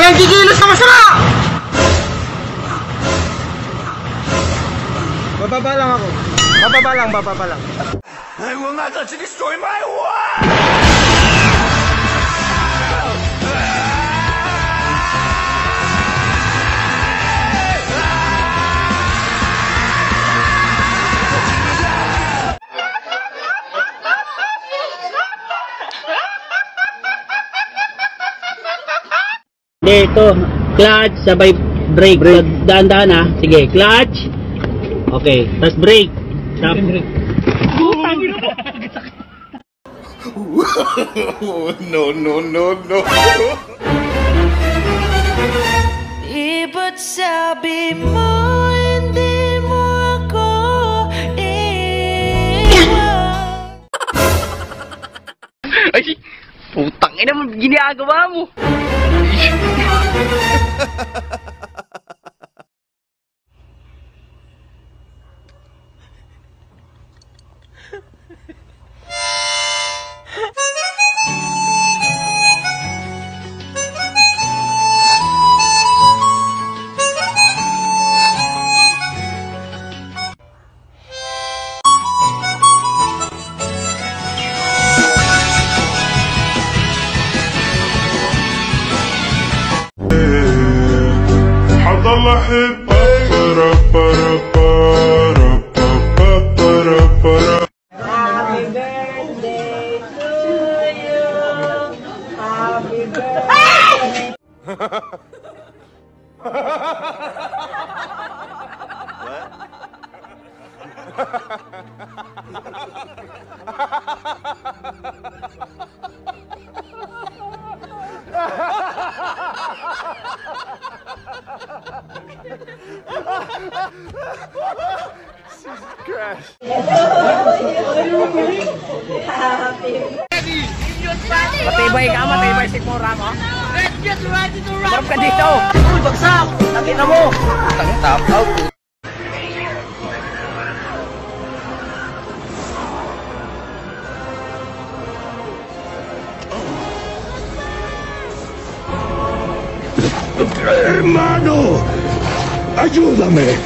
Ayan, gigilos na masama! Bababa lang ako. Bababa lang. I will not let you destroy my world! Ito, clutch, sabay brake. Daan-daan ha. Sige, clutch. Okay, tapos brake. Stop. No. Ba't sabi mo hindi mo ako iwan? Ay, putang ina mo, ginagawa mo. حضل احبك Happy birthday to you. Happy birthday. Matibay ka, matibay sigmura mo. Let's get ready to run! Marap ka dito! Uy, bagsak! Nakita mo! Tang-tap out! Hermano, ayúdame.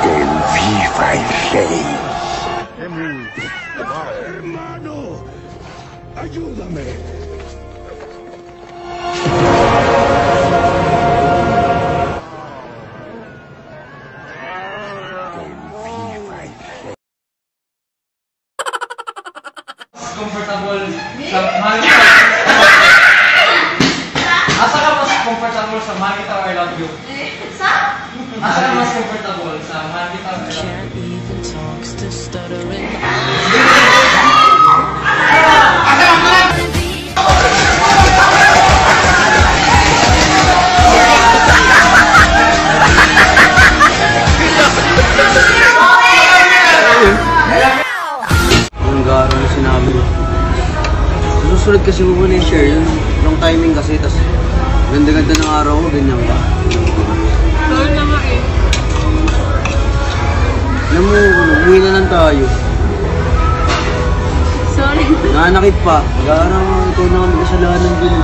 Que viva el rey. Hermano, ayúdame. Comfortable sa mahal kita. Asa ka mas comfortable sa mahal kita or I love you? Asa ka mas comfortable sa mahal kita or I love you? Ang garo na sinabi mo. Susunod kasi mo muna yung share, yung wrong timing kasi, tas ganda-ganda ng araw ko, ganyan ka. Sorry na nga eh. Alam mo, umuwi na lang tayo. Sorry. Nanakit pa. Garo, ikaw na kami kasalanan din.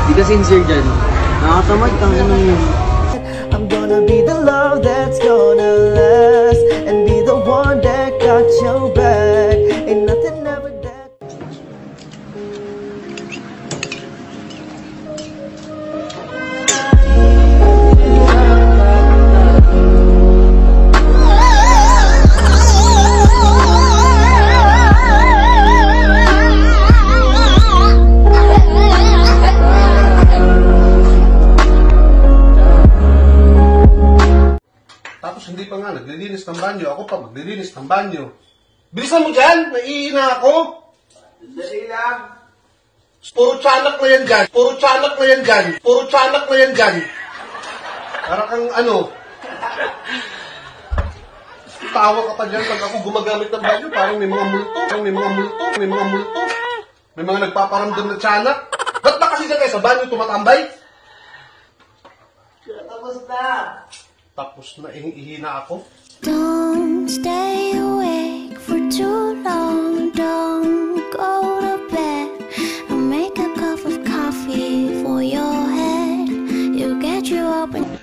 Di ka sincere dyan. Nakakatamad kang ganun yun. I'm gonna be the love that's gonna last and be the one that got your back. Ain't nothing ever that. Tapos hindi pa nga naglilinis ng banyo. Ako pa maglilinis ng banyo. Bilisan mo dyan! Naiina ako! Dali lang. Puro tiyanak na yan dyan. Puro tiyanak na yan dyan. Puro tiyanak na yan dyan. Para kang ano. Tawa ka pa dyan pag ako gumagamit ng banyo. Parang may mga multo. Parang may mga multo. May mga multo. May mga nagpaparamdam na tiyanak. Ba't ba kasi Lagi ka kayo sa banyo tumatambay? Tapos na, ihina ako. Don't stay awake for too long. Don't go to bed. I'll make a cup of coffee for your head. It'll get you up and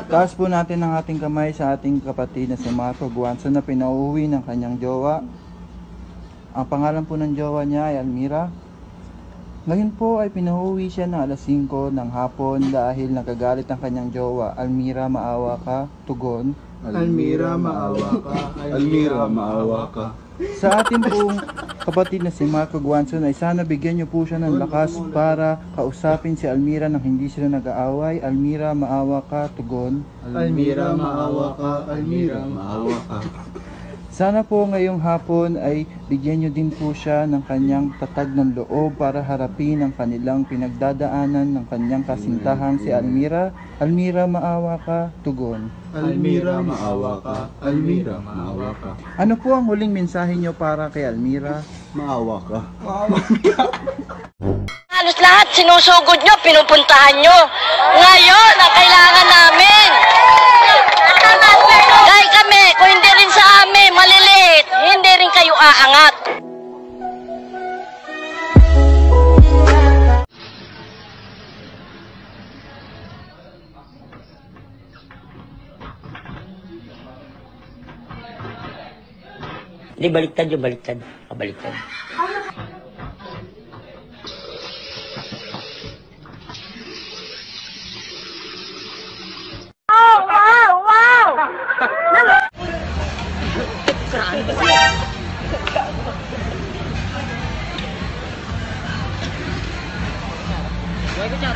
Taas po natin ang ating kamay sa ating kapatid na si Marco Guanzo na pinauwi ng kanyang jowa. Ang pangalan po ng jowa niya ay Almira. Ngayon po ay pinauwi siya ng alas 5 ng hapon dahil nagagalit ang kanyang jowa. Almira, maawa ka, tugon. Almira, maawa ka. Almira, maawa ka. Sa ating pong kapatid na si Marco Guanzo ay sana bigyan niyo po siya ng lakas para kausapin si Almira nang hindi sila nag-aaway. Almira, maawa ka, tugon. Almira, maawa ka. Almira, maawa ka. Sana po ngayong hapon ay bigyan niyo din po siya ng kanyang tatag ng loob para harapin ang kanilang pinagdadaanan ng kanyang kasintahang si Almira. Almira, maawa ka, tugon. Almira, maawa ka. Almira, maawa ka. Ano po ang huling mensahe niyo para kay Almira? Maawa ka. Halos lahat sinusugod nyo, pinupuntahan nyo. Ngayon, ang kailangan namin. Dahil kami, kung hindi rin sa amin, maliliit, hindi rin kayo aangat. Hindi, baliktad yung baliktad. Kabaliktad. Huwag ko siya,